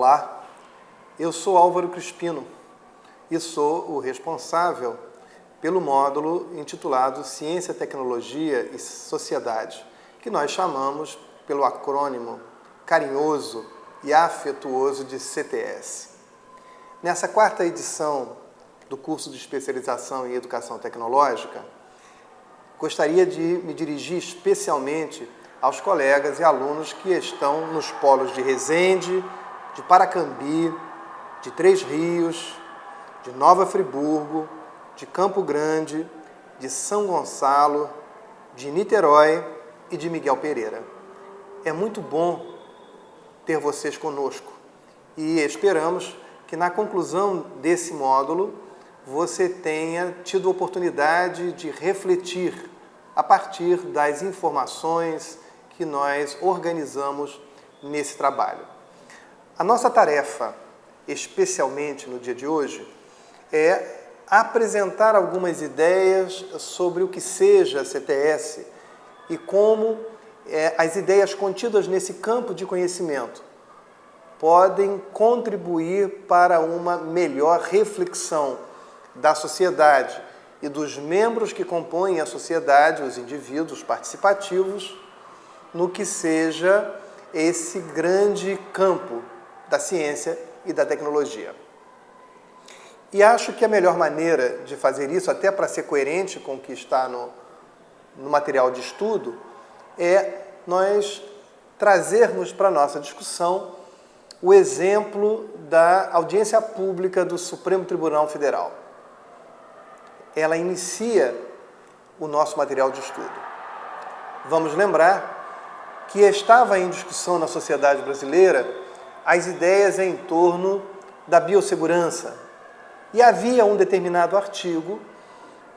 Olá, eu sou Álvaro Crispino e sou o responsável pelo módulo intitulado Ciência, Tecnologia e Sociedade, que nós chamamos pelo acrônimo carinhoso e afetuoso de CTS. Nessa quarta edição do curso de especialização em Educação Tecnológica, gostaria de me dirigir especialmente aos colegas e alunos que estão nos polos de Resende, de Paracambi, de Três Rios, de Nova Friburgo, de Campo Grande, de São Gonçalo, de Niterói e de Miguel Pereira. É muito bom ter vocês conosco e esperamos que na conclusão desse módulo você tenha tido a oportunidade de refletir a partir das informações que nós organizamos nesse trabalho. A nossa tarefa, especialmente no dia de hoje, é apresentar algumas ideias sobre o que seja a CTS e como as ideias contidas nesse campo de conhecimento podem contribuir para uma melhor reflexão da sociedade e dos membros que compõem a sociedade, os indivíduos participativos, no que seja esse grande campo da ciência e da tecnologia. E acho que a melhor maneira de fazer isso, até para ser coerente com o que está no material de estudo, é nós trazermos para a nossa discussão o exemplo da audiência pública do Supremo Tribunal Federal. Ela inicia o nosso material de estudo. Vamos lembrar que estava em discussão na sociedade brasileira as ideias em torno da biossegurança. E havia um determinado artigo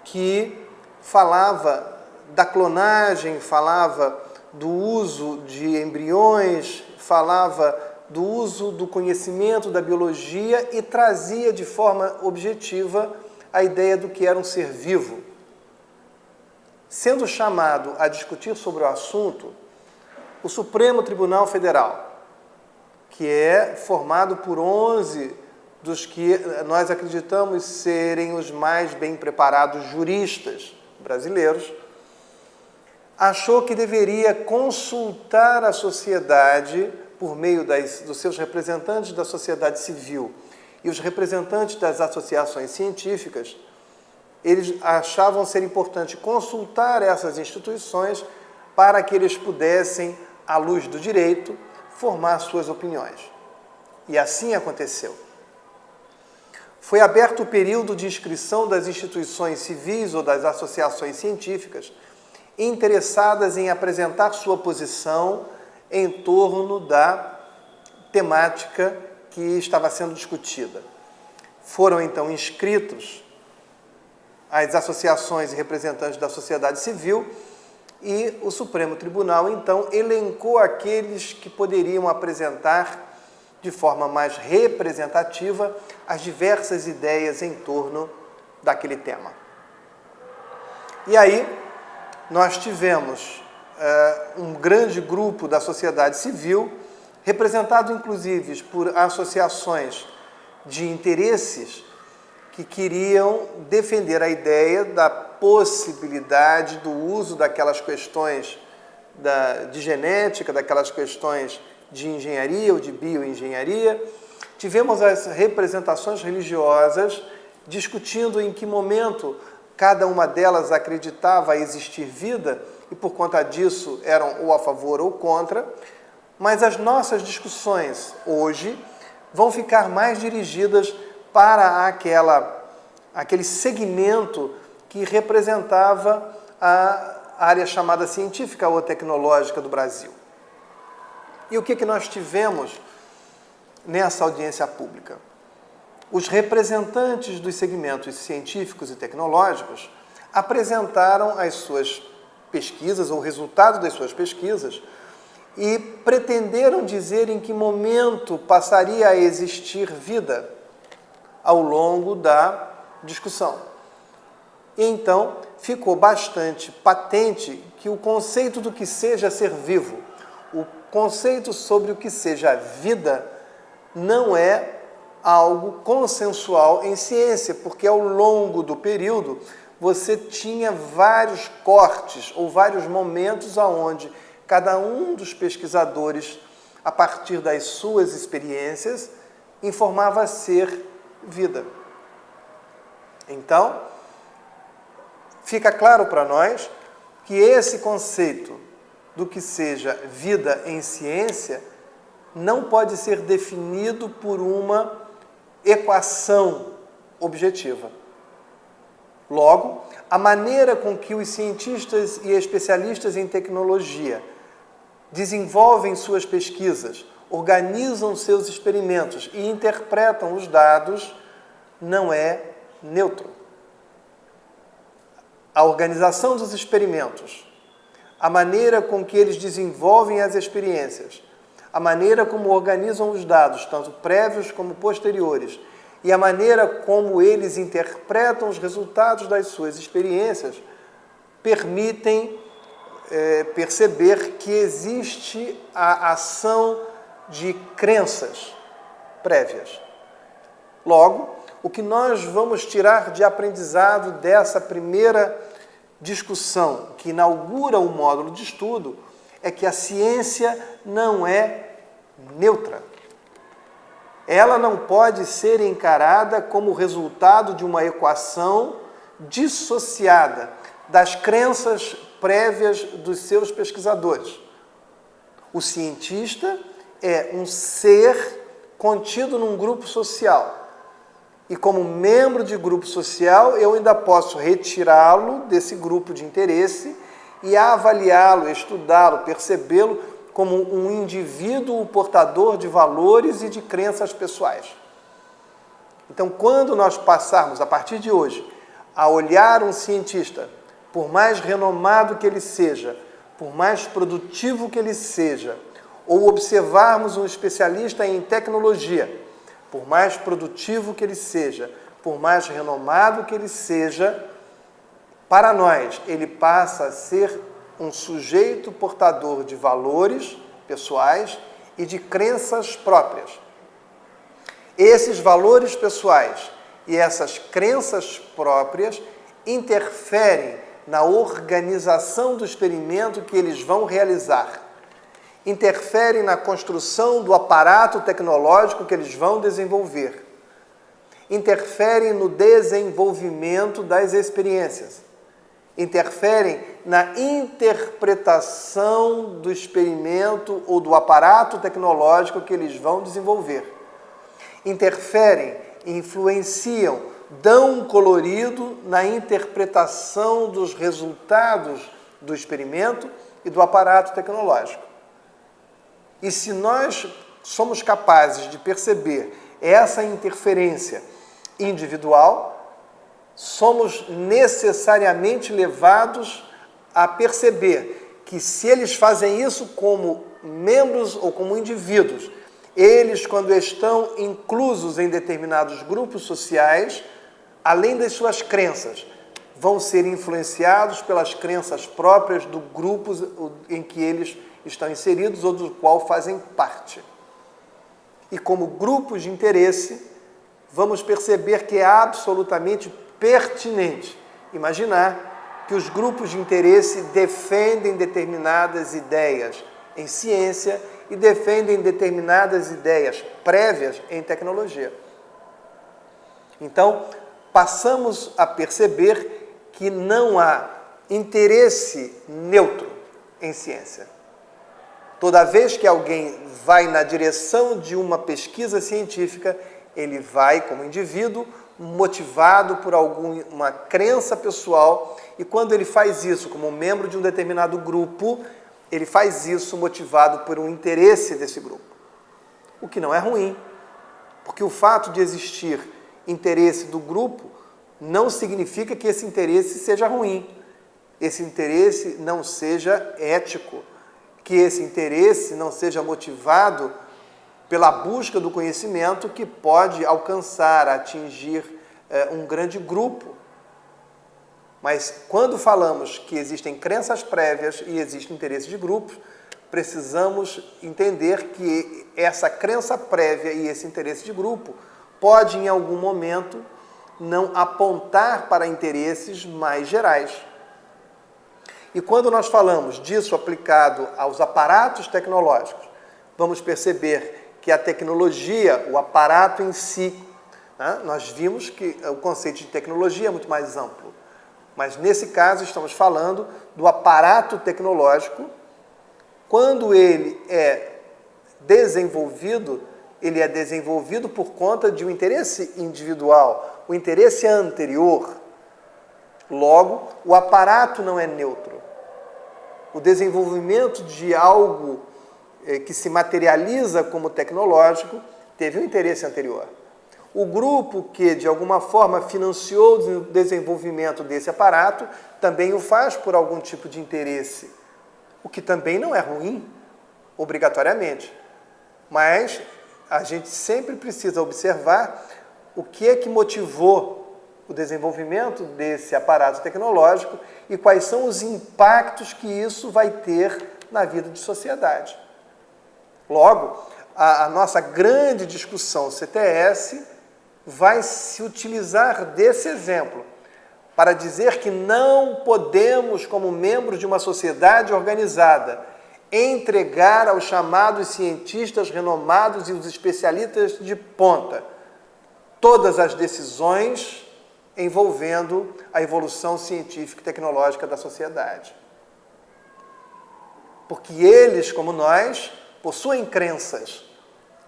que falava da clonagem, falava do uso de embriões, falava do uso do conhecimento da biologia e trazia de forma objetiva a ideia do que era um ser vivo. Sendo chamado a discutir sobre o assunto, o Supremo Tribunal Federal, que é formado por 11 dos que nós acreditamos serem os mais bem preparados juristas brasileiros, achou que deveria consultar a sociedade por meio dos seus representantes da sociedade civil e os representantes das associações científicas. Eles achavam ser importante consultar essas instituições para que eles pudessem, à luz do direito, formar suas opiniões. E assim aconteceu. Foi aberto o período de inscrição das instituições civis ou das associações científicas interessadas em apresentar sua posição em torno da temática que estava sendo discutida. Foram, então, inscritos as associações e representantes da sociedade civil e o Supremo Tribunal, então, elencou aqueles que poderiam apresentar de forma mais representativa as diversas ideias em torno daquele tema. E aí, nós tivemos um grande grupo da sociedade civil, representado inclusive por associações de interesses que queriam defender a ideia da possibilidade do uso daquelas questões de genética, daquelas questões de engenharia ou de bioengenharia. Tivemos as representações religiosas discutindo em que momento cada uma delas acreditava existir vida e, por conta disso, eram ou a favor ou contra. Mas as nossas discussões hoje vão ficar mais dirigidas para aquele segmento que representava a área chamada científica ou tecnológica do Brasil. E o que nós tivemos nessa audiência pública? Os representantes dos segmentos científicos e tecnológicos apresentaram as suas pesquisas, ou o resultado das suas pesquisas, e pretenderam dizer em que momento passaria a existir vida ao longo da discussão. E então ficou bastante patente que o conceito do que seja ser vivo, o conceito sobre o que seja vida, não é algo consensual em ciência, porque ao longo do período você tinha vários cortes ou vários momentos onde cada um dos pesquisadores, a partir das suas experiências, informava ser vida. Então, fica claro para nós que esse conceito do que seja vida em ciência não pode ser definido por uma equação objetiva. Logo, a maneira com que os cientistas e especialistas em tecnologia desenvolvem suas pesquisas, organizam seus experimentos e interpretam os dados não é neutro. A organização dos experimentos, a maneira com que eles desenvolvem as experiências, a maneira como organizam os dados, tanto prévios como posteriores, e a maneira como eles interpretam os resultados das suas experiências, permitem perceber que existe a ação de crenças prévias. Logo, o que nós vamos tirar de aprendizado dessa primeira discussão que inaugura o módulo de estudo é que a ciência não é neutra. Ela não pode ser encarada como resultado de uma equação dissociada das crenças prévias dos seus pesquisadores. O cientista é um ser contido num grupo social. E como membro de grupo social, eu ainda posso retirá-lo desse grupo de interesse e avaliá-lo, estudá-lo, percebê-lo como um indivíduo portador de valores e de crenças pessoais. Então, quando nós passarmos, a partir de hoje, a olhar um cientista, por mais renomado que ele seja, por mais produtivo que ele seja, ou observarmos um especialista em tecnologia, por mais produtivo que ele seja, por mais renomado que ele seja, para nós, ele passa a ser um sujeito portador de valores pessoais e de crenças próprias. Esses valores pessoais e essas crenças próprias interferem na organização do experimento que eles vão realizar, interferem na construção do aparato tecnológico que eles vão desenvolver, interferem no desenvolvimento das experiências, interferem na interpretação do experimento ou do aparato tecnológico que eles vão desenvolver, interferem, influenciam, dão um colorido na interpretação dos resultados do experimento e do aparato tecnológico. E se nós somos capazes de perceber essa interferência individual, somos necessariamente levados a perceber que se eles fazem isso como membros ou como indivíduos, eles, quando estão inclusos em determinados grupos sociais, além das suas crenças, vão ser influenciados pelas crenças próprias do grupo em que eles estão inseridos ou do qual fazem parte. E como grupos de interesse, vamos perceber que é absolutamente pertinente imaginar que os grupos de interesse defendem determinadas ideias em ciência e defendem determinadas ideias prévias em tecnologia. Então, passamos a perceber que não há interesse neutro em ciência. Toda vez que alguém vai na direção de uma pesquisa científica, ele vai, como indivíduo, motivado por alguma crença pessoal, e quando ele faz isso como membro de um determinado grupo, ele faz isso motivado por um interesse desse grupo. O que não é ruim, porque o fato de existir interesse do grupo não significa que esse interesse seja ruim, esse interesse não seja ético, que esse interesse não seja motivado pela busca do conhecimento que pode alcançar, atingir um grande grupo. Mas quando falamos que existem crenças prévias e existe interesse de grupos, precisamos entender que essa crença prévia e esse interesse de grupo pode, em algum momento, não apontar para interesses mais gerais. E quando nós falamos disso aplicado aos aparatos tecnológicos, vamos perceber que a tecnologia, o aparato em si, né, nós vimos que o conceito de tecnologia é muito mais amplo. Mas, nesse caso, estamos falando do aparato tecnológico. Quando ele é desenvolvido por conta de um interesse individual, o interesse anterior. Logo, o aparato não é neutro. O desenvolvimento de algo que se materializa como tecnológico teve um interesse anterior. O grupo que, de alguma forma, financiou o desenvolvimento desse aparato também o faz por algum tipo de interesse, o que também não é ruim, obrigatoriamente. Mas a gente sempre precisa observar o que é que motivou o desenvolvimento desse aparato tecnológico e quais são os impactos que isso vai ter na vida de sociedade. Logo, a nossa grande discussão CTS vai se utilizar desse exemplo para dizer que não podemos, como membros de uma sociedade organizada, entregar aos chamados cientistas renomados e os especialistas de ponta todas as decisões envolvendo a evolução científica e tecnológica da sociedade. Porque eles, como nós, possuem crenças.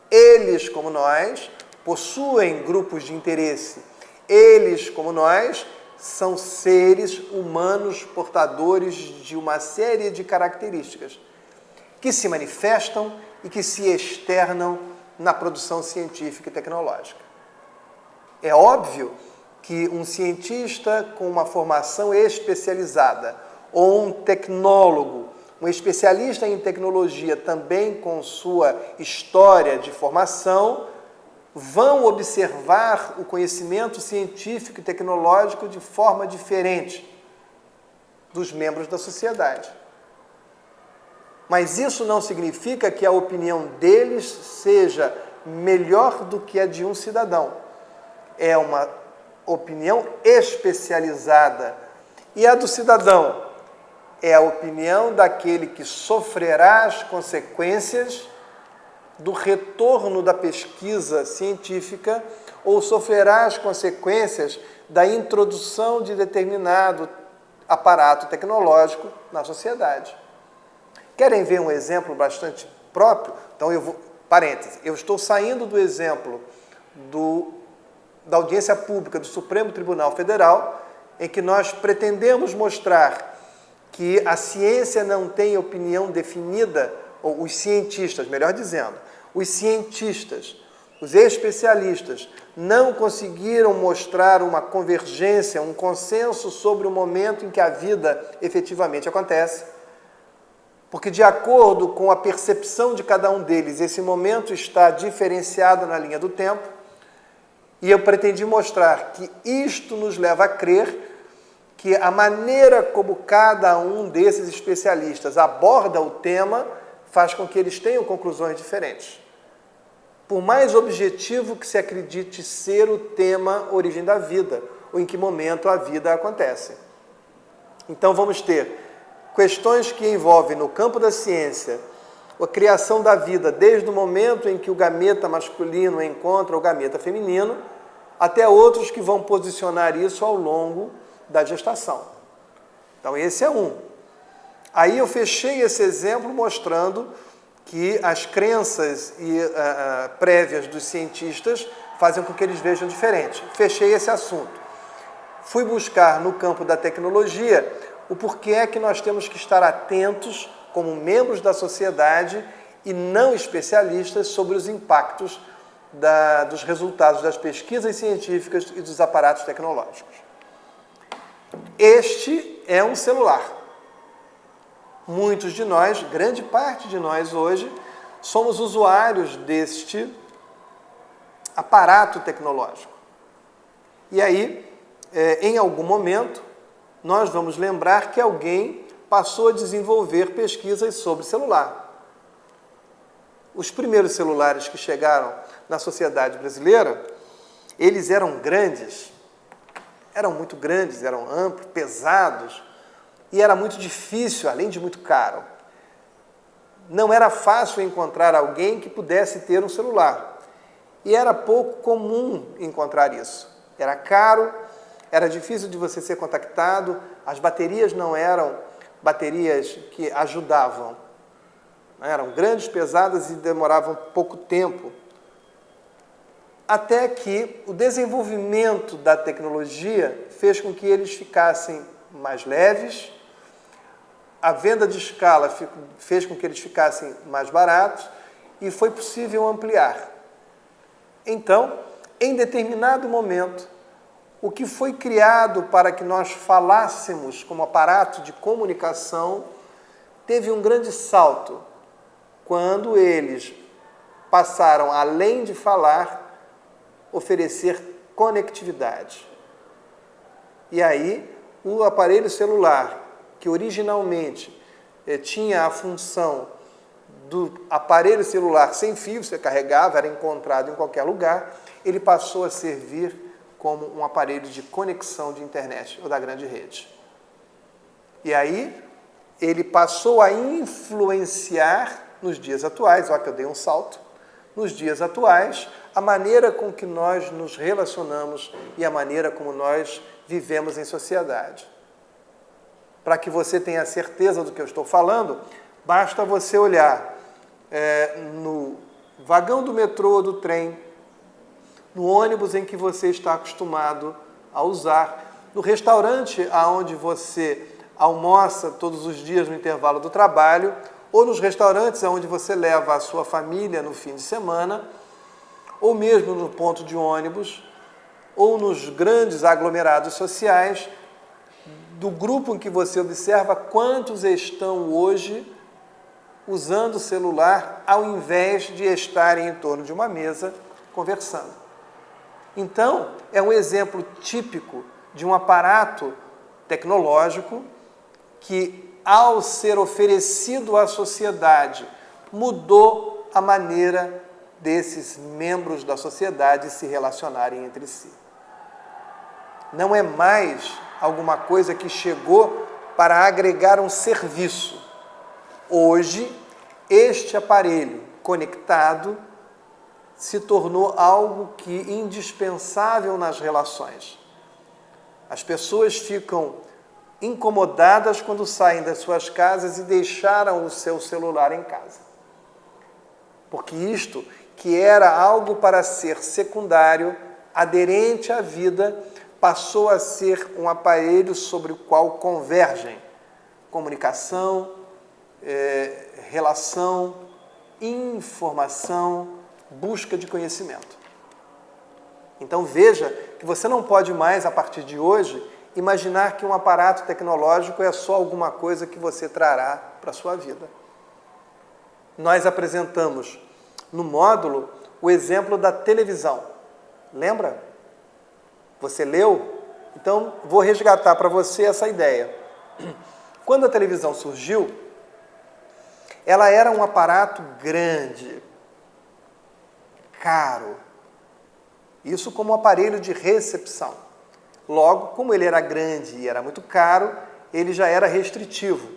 Eles, como nós, possuem grupos de interesse. Eles, como nós, são seres humanos portadores de uma série de características que se manifestam e que se externam na produção científica e tecnológica. É óbvio que um cientista com uma formação especializada ou um tecnólogo, um especialista em tecnologia também com sua história de formação, vão observar o conhecimento científico e tecnológico de forma diferente dos membros da sociedade. Mas isso não significa que a opinião deles seja melhor do que a de um cidadão. É uma opinião especializada. E a do cidadão é a opinião daquele que sofrerá as consequências do retorno da pesquisa científica ou sofrerá as consequências da introdução de determinado aparato tecnológico na sociedade. Querem ver um exemplo bastante próprio? Então, parênteses, eu estou saindo do exemplo da audiência pública do Supremo Tribunal Federal, em que nós pretendemos mostrar que a ciência não tem opinião definida, ou os cientistas, melhor dizendo, os cientistas, os especialistas, não conseguiram mostrar uma convergência, um consenso sobre o momento em que a vida efetivamente acontece, porque, de acordo com a percepção de cada um deles, esse momento está diferenciado na linha do tempo, e eu pretendi mostrar que isto nos leva a crer que a maneira como cada um desses especialistas aborda o tema faz com que eles tenham conclusões diferentes. Por mais objetivo que se acredite ser o tema origem da vida, ou em que momento a vida acontece. Então, vamos ter questões que envolvem, no campo da ciência, a criação da vida desde o momento em que o gameta masculino encontra o gameta feminino, até outros que vão posicionar isso ao longo da gestação. Então, esse é um. Aí eu fechei esse exemplo mostrando que as crenças prévias dos cientistas fazem com que eles vejam diferente. Fechei esse assunto. Fui buscar no campo da tecnologia o porquê é que nós temos que estar atentos como membros da sociedade e não especialistas sobre os impactos dos resultados das pesquisas científicas e dos aparatos tecnológicos. Este é um celular. Muitos de nós, grande parte de nós hoje, somos usuários deste aparato tecnológico. E aí, em algum momento, nós vamos lembrar que alguém passou a desenvolver pesquisas sobre celular. Os primeiros celulares que chegaram na sociedade brasileira, eles eram grandes, eram muito grandes, eram amplos, pesados, e era muito difícil, além de muito caro. Não era fácil encontrar alguém que pudesse ter um celular. E era pouco comum encontrar isso. Era caro, era difícil de você ser contactado, as baterias não eram baterias que ajudavam. Eram grandes, pesadas e demoravam pouco tempo. Até que o desenvolvimento da tecnologia fez com que eles ficassem mais leves, a venda de escala fez com que eles ficassem mais baratos e foi possível ampliar. Então, em determinado momento, o que foi criado para que nós falássemos como aparato de comunicação teve um grande salto quando eles passaram, além de falar, oferecer conectividade. E aí, o aparelho celular, que originalmente tinha a função do aparelho celular sem fio, você carregava, era encontrado em qualquer lugar, ele passou a servir como um aparelho de conexão de internet ou da grande rede. E aí, ele passou a influenciar nos dias atuais, olha que eu dei um salto, nos dias atuais, a maneira com que nós nos relacionamos e a maneira como nós vivemos em sociedade. Para que você tenha certeza do que eu estou falando, basta você olhar no vagão do metrô ou do trem, no ônibus em que você está acostumado a usar, no restaurante onde você almoça todos os dias no intervalo do trabalho, ou nos restaurantes onde você leva a sua família no fim de semana, ou mesmo no ponto de ônibus, ou nos grandes aglomerados sociais, do grupo em que você observa quantos estão hoje usando o celular ao invés de estarem em torno de uma mesa conversando. Então, é um exemplo típico de um aparato tecnológico que, ao ser oferecido à sociedade, mudou a maneira desses membros da sociedade se relacionarem entre si. Não é mais alguma coisa que chegou para agregar um serviço. Hoje, este aparelho conectado se tornou algo que é indispensável nas relações. As pessoas ficam incomodadas quando saem das suas casas e deixaram o seu celular em casa. Porque isto, que era algo para ser secundário, aderente à vida, passou a ser um aparelho sobre o qual convergem comunicação, relação, informação, busca de conhecimento. Então veja que você não pode mais, a partir de hoje, imaginar que um aparato tecnológico é só alguma coisa que você trará para a sua vida. Nós apresentamos no módulo o exemplo da televisão. Lembra? Você leu? Então, vou resgatar para você essa ideia. Quando a televisão surgiu, ela era um aparato grande, caro. Isso como aparelho de recepção. Logo, como ele era grande e era muito caro, ele já era restritivo.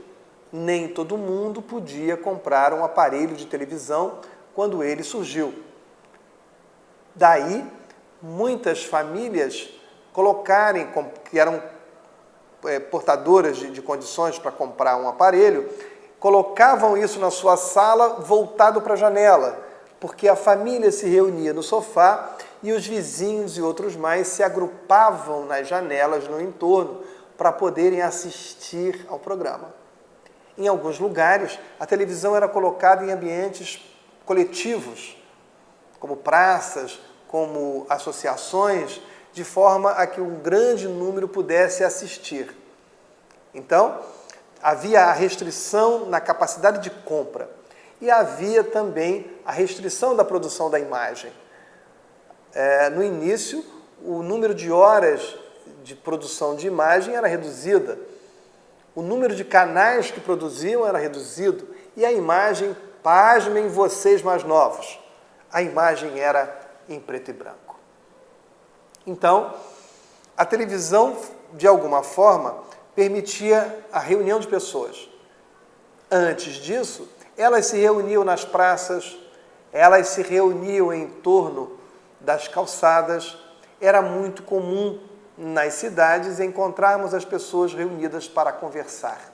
Nem todo mundo podia comprar um aparelho de televisão quando ele surgiu. Daí, muitas famílias colocarem, que eram portadoras de condições para comprar um aparelho, colocavam isso na sua sala voltado para a janela, porque a família se reunia no sofá e os vizinhos e outros mais se agrupavam nas janelas no entorno para poderem assistir ao programa. Em alguns lugares, a televisão era colocada em ambientes coletivos, como praças, como associações, de forma a que um grande número pudesse assistir. Então, havia a restrição na capacidade de compra e havia também a restrição da produção da imagem. No início, o número de horas de produção de imagem era reduzida, o número de canais que produziam era reduzido e a imagem Pasmem vocês mais novos, a imagem era em preto e branco. Então, a televisão, de alguma forma, permitia a reunião de pessoas. Antes disso, elas se reuniam nas praças, elas se reuniam em torno das calçadas. Era muito comum nas cidades encontrarmos as pessoas reunidas para conversar.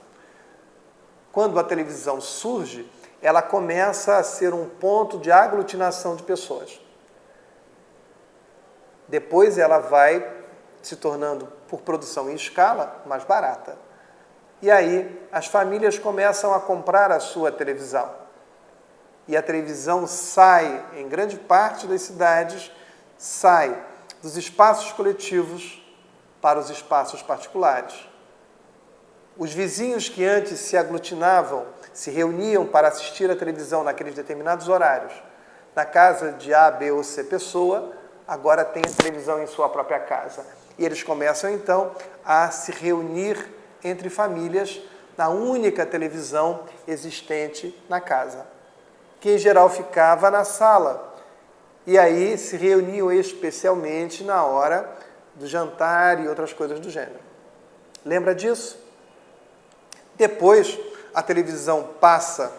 Quando a televisão surge, ela começa a ser um ponto de aglutinação de pessoas. Depois ela vai se tornando, por produção em escala, mais barata. E aí as famílias começam a comprar a sua televisão. E a televisão sai, em grande parte das cidades, sai dos espaços coletivos para os espaços particulares. Os vizinhos que antes se aglutinavam, se reuniam para assistir a televisão naqueles determinados horários, na casa de A, B ou C pessoa, agora tem a televisão em sua própria casa. E eles começam, então, a se reunir entre famílias na única televisão existente na casa, que em geral ficava na sala. E aí se reuniam especialmente na hora do jantar e outras coisas do gênero. Lembra disso? Depois, a televisão passa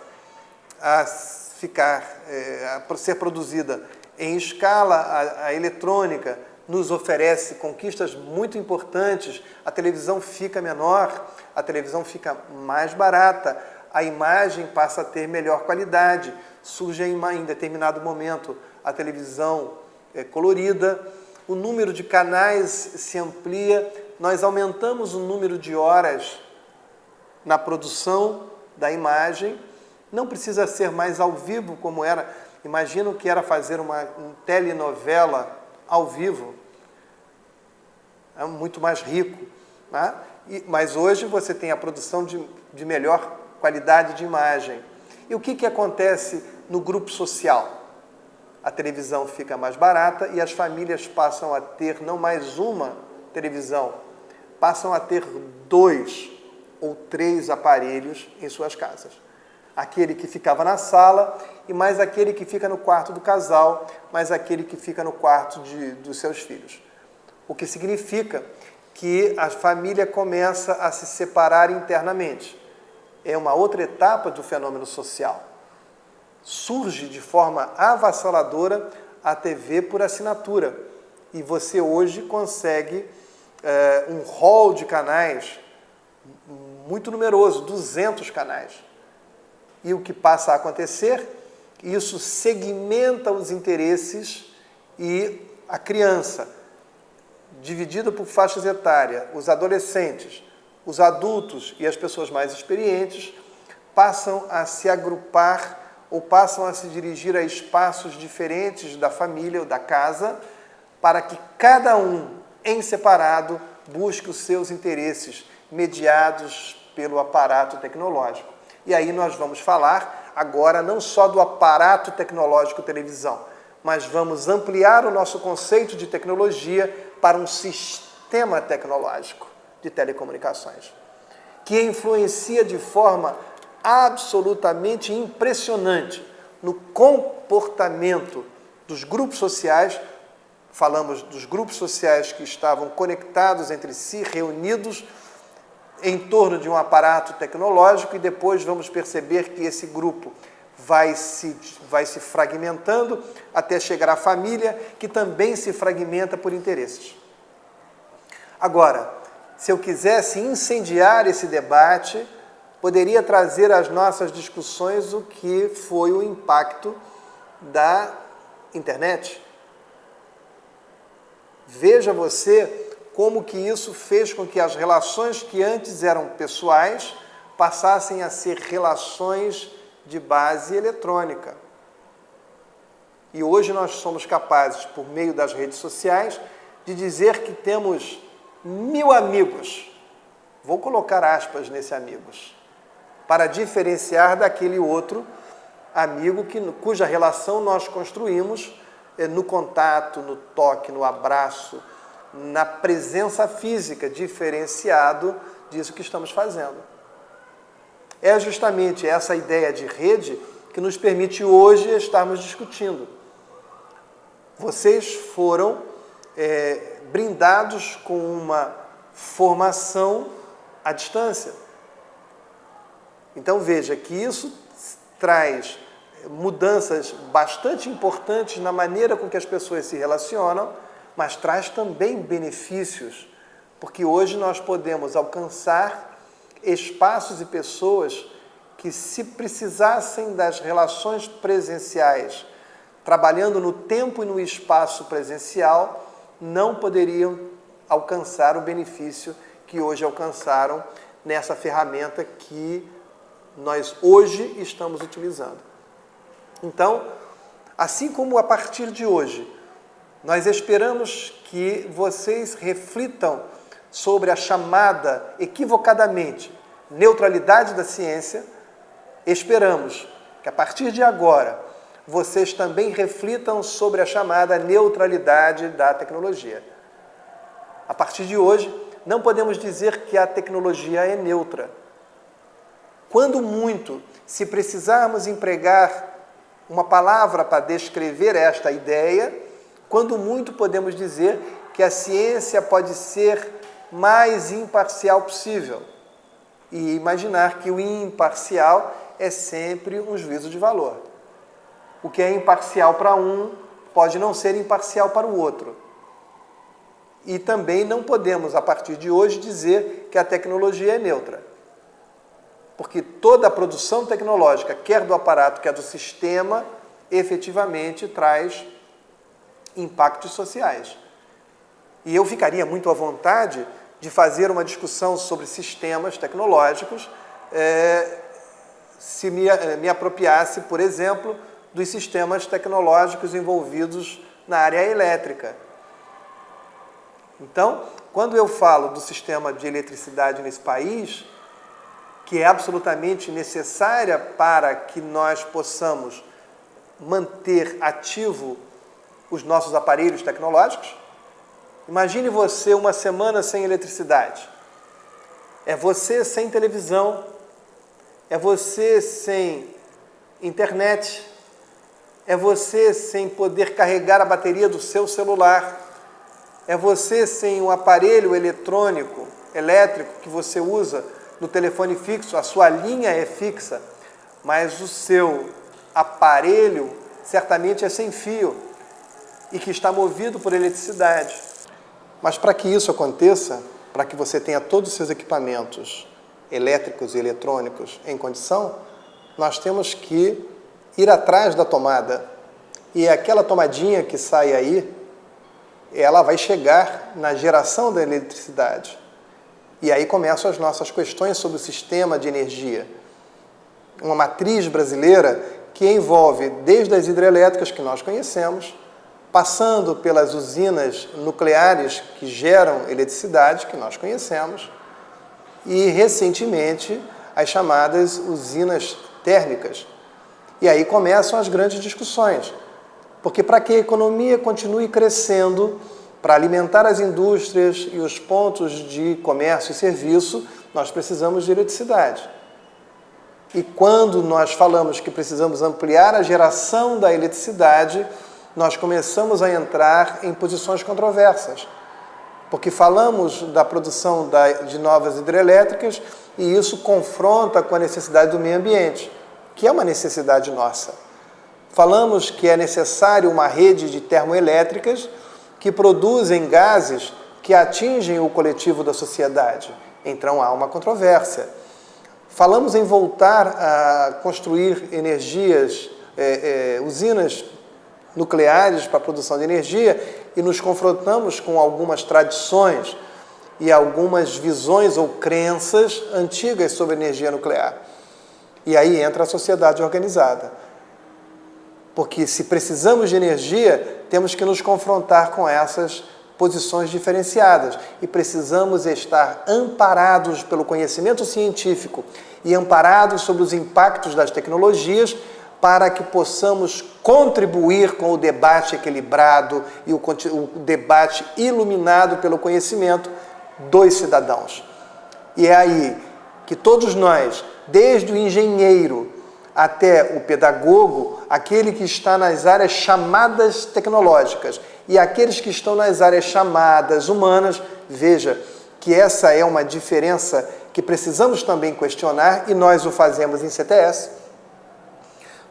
a ser produzida em escala. A eletrônica nos oferece conquistas muito importantes. A televisão fica menor, a televisão fica mais barata, a imagem passa a ter melhor qualidade. Surge em determinado momento a televisão colorida, o número de canais se amplia, nós aumentamos o número de horas na produção da imagem. Não precisa ser mais ao vivo como era. Imagino que era fazer uma telenovela ao vivo. É muito mais rico, né? Mas hoje você tem a produção de melhor qualidade de imagem. E o que acontece no grupo social? A televisão fica mais barata e as famílias passam a ter não mais uma televisão, passam a ter 2 ou 3 aparelhos em suas casas. Aquele que ficava na sala e mais aquele que fica no quarto do casal, mais aquele que fica no quarto dos seus filhos. O que significa que a família começa a se separar internamente. É uma outra etapa do fenômeno social. Surge de forma avassaladora a TV por assinatura. E você hoje consegue um hall de canais muito numeroso, 200 canais. E o que passa a acontecer? Isso segmenta os interesses e a criança, dividida por faixas etárias, os adolescentes, os adultos e as pessoas mais experientes, passam a se agrupar ou passam a se dirigir a espaços diferentes da família ou da casa, para que cada um, em separado, busque os seus interesses, mediados pelo aparato tecnológico. E aí nós vamos falar agora não só do aparato tecnológico televisão, mas vamos ampliar o nosso conceito de tecnologia para um sistema tecnológico de telecomunicações, que influencia de forma absolutamente impressionante no comportamento dos grupos sociais. Falamos dos grupos sociais que estavam conectados entre si, reunidos em torno de um aparato tecnológico, e depois vamos perceber que esse grupo vai se fragmentando até chegar à família, que também se fragmenta por interesses. Agora, se eu quisesse incendiar esse debate, poderia trazer às nossas discussões o que foi o impacto da internet. Veja você como que isso fez com que as relações que antes eram pessoais passassem a ser relações de base eletrônica. E hoje nós somos capazes, por meio das redes sociais, de dizer que temos 1000 amigos. Vou colocar aspas nesse amigos, para diferenciar daquele outro amigo cuja relação nós construímos no contato, no toque, no abraço, na presença física, diferenciado disso que estamos fazendo. É justamente essa ideia de rede que nos permite hoje estarmos discutindo. Vocês foram brindados com uma formação à distância. Então veja que isso traz mudanças bastante importantes na maneira com que as pessoas se relacionam, mas traz também benefícios, porque hoje nós podemos alcançar espaços e pessoas que, se precisassem das relações presenciais, trabalhando no tempo e no espaço presencial, não poderiam alcançar o benefício que hoje alcançaram nessa ferramenta que nós hoje estamos utilizando. Então, assim como a partir de hoje, nós esperamos que vocês reflitam sobre a chamada, equivocadamente, neutralidade da ciência, esperamos que a partir de agora vocês também reflitam sobre a chamada neutralidade da tecnologia. A partir de hoje, não podemos dizer que a tecnologia é neutra. Quando muito, se precisarmos empregar uma palavra para descrever esta ideia, quando muito podemos dizer que a ciência pode ser mais imparcial possível e imaginar que o imparcial é sempre um juízo de valor. O que é imparcial para um pode não ser imparcial para o outro. E também não podemos, a partir de hoje, dizer que a tecnologia é neutra. Porque toda a produção tecnológica, quer do aparato, quer do sistema, efetivamente traz impactos sociais. E eu ficaria muito à vontade de fazer uma discussão sobre sistemas tecnológicos, se me apropriasse, por exemplo, dos sistemas tecnológicos envolvidos na área elétrica. Então, quando eu falo do sistema de eletricidade nesse país, que é absolutamente necessária para que nós possamos manter ativo os nossos aparelhos tecnológicos, imagine você uma semana sem eletricidade. É você sem televisão, é você sem internet, é você sem poder carregar a bateria do seu celular, é você sem um aparelho eletrônico, elétrico que você usa no telefone fixo, a sua linha é fixa, mas o seu aparelho certamente é sem fio e que está movido por eletricidade. Mas para que isso aconteça, para que você tenha todos os seus equipamentos elétricos e eletrônicos em condição, nós temos que ir atrás da tomada. E aquela tomadinha que sai aí, ela vai chegar na geração da eletricidade. E aí começam as nossas questões sobre o sistema de energia. Uma matriz brasileira que envolve desde as hidrelétricas que nós conhecemos, passando pelas usinas nucleares que geram eletricidade, que nós conhecemos, e, recentemente, as chamadas usinas térmicas. E aí começam as grandes discussões, porque para que a economia continue crescendo, para alimentar as indústrias e os pontos de comércio e serviço, nós precisamos de eletricidade. E quando nós falamos que precisamos ampliar a geração da eletricidade, nós começamos a entrar em posições controversas, porque falamos da produção de novas hidrelétricas e isso confronta com a necessidade do meio ambiente, que é uma necessidade nossa. Falamos que é necessário uma rede de termoelétricas que produzem gases que atingem o coletivo da sociedade. Então há uma controvérsia. Falamos em voltar a construir usinas nucleares para a produção de energia e nos confrontamos com algumas tradições e algumas visões ou crenças antigas sobre energia nuclear. E aí entra a sociedade organizada. Porque se precisamos de energia, temos que nos confrontar com essas posições diferenciadas e precisamos estar amparados pelo conhecimento científico e amparados sobre os impactos das tecnologias para que possamos contribuir com o debate equilibrado e o debate iluminado pelo conhecimento dos cidadãos. E é aí que todos nós, desde o engenheiro até o pedagogo, aquele que está nas áreas chamadas tecnológicas e aqueles que estão nas áreas chamadas humanas. Veja que essa é uma diferença que precisamos também questionar, e nós o fazemos em CTS,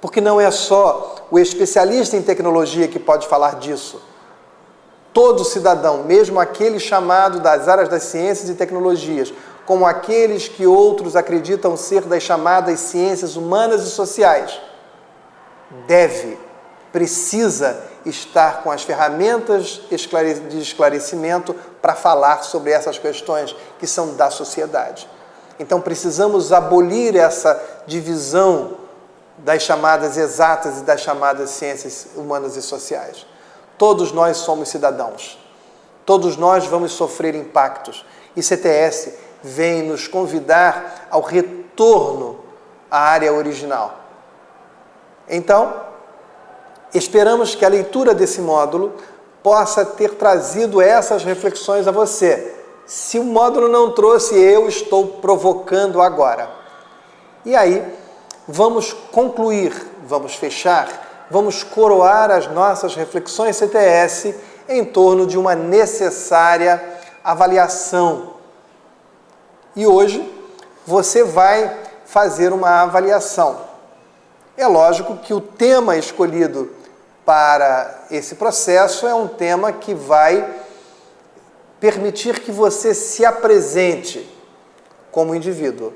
porque não é só o especialista em tecnologia que pode falar disso. Todo cidadão, mesmo aquele chamado das áreas das ciências e tecnologias, como aqueles que outros acreditam ser das chamadas ciências humanas e sociais, precisa estar com as ferramentas de esclarecimento para falar sobre essas questões que são da sociedade. Então precisamos abolir essa divisão das chamadas exatas e das chamadas ciências humanas e sociais. Todos nós somos cidadãos. Todos nós vamos sofrer impactos. E CTS vem nos convidar ao retorno à área original. Então, esperamos que a leitura desse módulo possa ter trazido essas reflexões a você. Se o módulo não trouxe, eu estou provocando agora. E aí, vamos concluir, vamos fechar, vamos coroar as nossas reflexões CTS em torno de uma necessária avaliação. E hoje você vai fazer uma avaliação. É lógico que o tema escolhido para esse processo é um tema que vai permitir que você se apresente como indivíduo.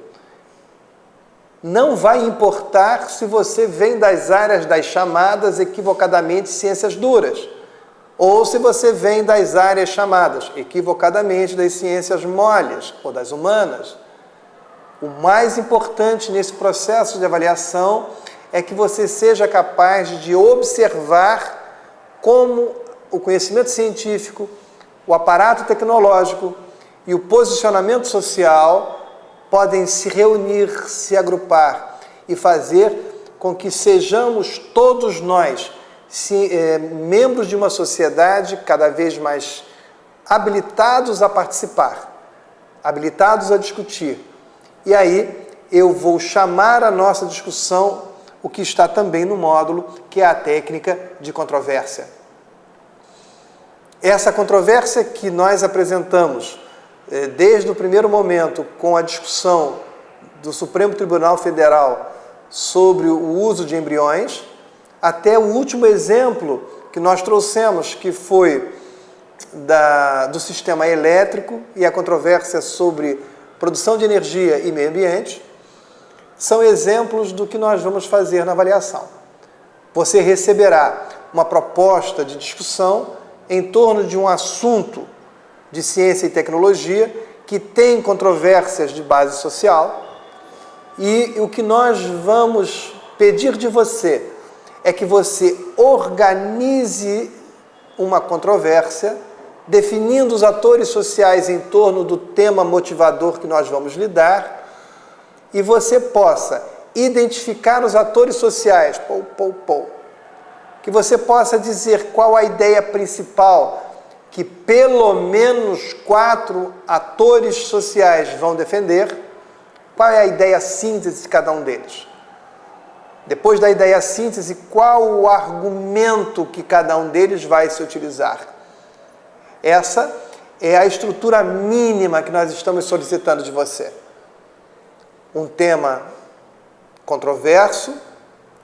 Não vai importar se você vem das áreas das chamadas equivocadamente ciências duras, ou se você vem das áreas chamadas equivocadamente das ciências moles ou das humanas. O mais importante nesse processo de avaliação é que você seja capaz de observar como o conhecimento científico, o aparato tecnológico e o posicionamento social podem se reunir, se agrupar e fazer com que sejamos todos nós membros de uma sociedade cada vez mais habilitados a participar, habilitados a discutir. E aí eu vou chamar a nossa discussão o que está também no módulo, que é a técnica de controvérsia. Essa controvérsia que nós apresentamos desde o primeiro momento com a discussão do Supremo Tribunal Federal sobre o uso de embriões, até o último exemplo que nós trouxemos, que foi do sistema elétrico e a controvérsia sobre produção de energia e meio ambiente, são exemplos do que nós vamos fazer na avaliação. Você receberá uma proposta de discussão em torno de um assunto de ciência e tecnologia que tem controvérsias de base social, e o que nós vamos pedir de você é que você organize uma controvérsia, definindo os atores sociais em torno do tema motivador que nós vamos lidar, e você possa identificar os atores sociais, que você possa dizer qual a ideia principal que pelo menos 4 atores sociais vão defender, qual é a ideia síntese de cada um deles. Depois da ideia síntese, qual o argumento que cada um deles vai se utilizar. Essa é a estrutura mínima que nós estamos solicitando de você. Um tema controverso,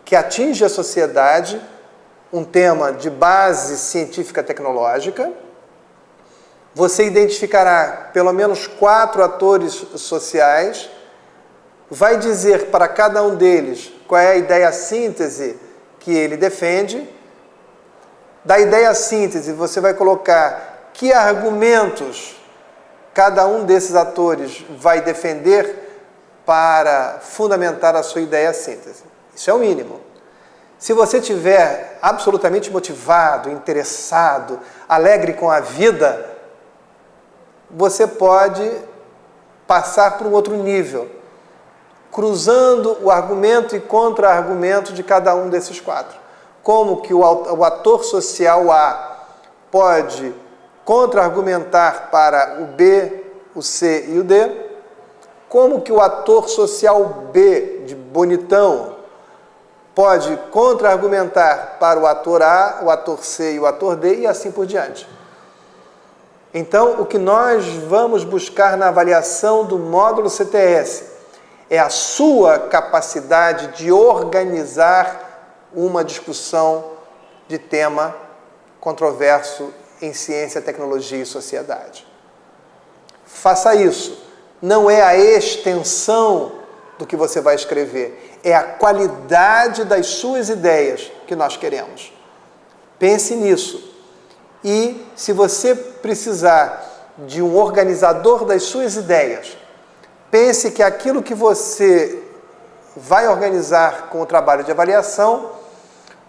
que atinge a sociedade, um tema de base científica tecnológica. Você identificará pelo menos 4 atores sociais, vai dizer para cada um deles qual é a ideia síntese que ele defende. Da ideia síntese, você vai colocar que argumentos cada um desses atores vai defender para fundamentar a sua ideia síntese. Isso é o mínimo. Se você estiver absolutamente motivado, interessado, alegre com a vida, você pode passar para um outro nível, cruzando o argumento e contra-argumento de cada um desses 4. Como que o ator social A pode contra-argumentar para o B, o C e o D, como que o ator social B, de bonitão, pode contra-argumentar para o ator A, o ator C e o ator D e assim por diante. Então, o que nós vamos buscar na avaliação do módulo CTS é a sua capacidade de organizar uma discussão de tema controverso em ciência, tecnologia e sociedade. Faça isso. Não é a extensão do que você vai escrever, é a qualidade das suas ideias que nós queremos. Pense nisso. E se você precisar de um organizador das suas ideias, pense que aquilo que você vai organizar com o trabalho de avaliação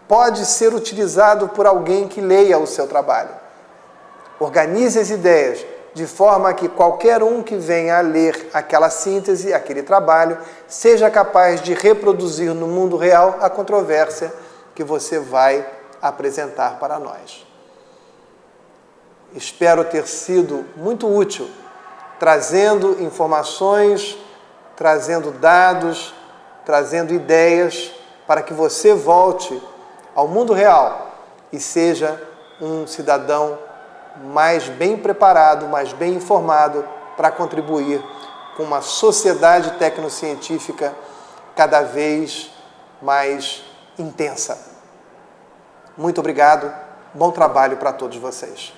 pode ser utilizado por alguém que leia o seu trabalho. Organize as ideias de forma que qualquer um que venha a ler aquela síntese, aquele trabalho, seja capaz de reproduzir no mundo real a controvérsia que você vai apresentar para nós. Espero ter sido muito útil, trazendo informações, trazendo dados, trazendo ideias para que você volte ao mundo real e seja um cidadão mais bem preparado, mais bem informado para contribuir com uma sociedade tecnocientífica cada vez mais intensa. Muito obrigado, bom trabalho para todos vocês.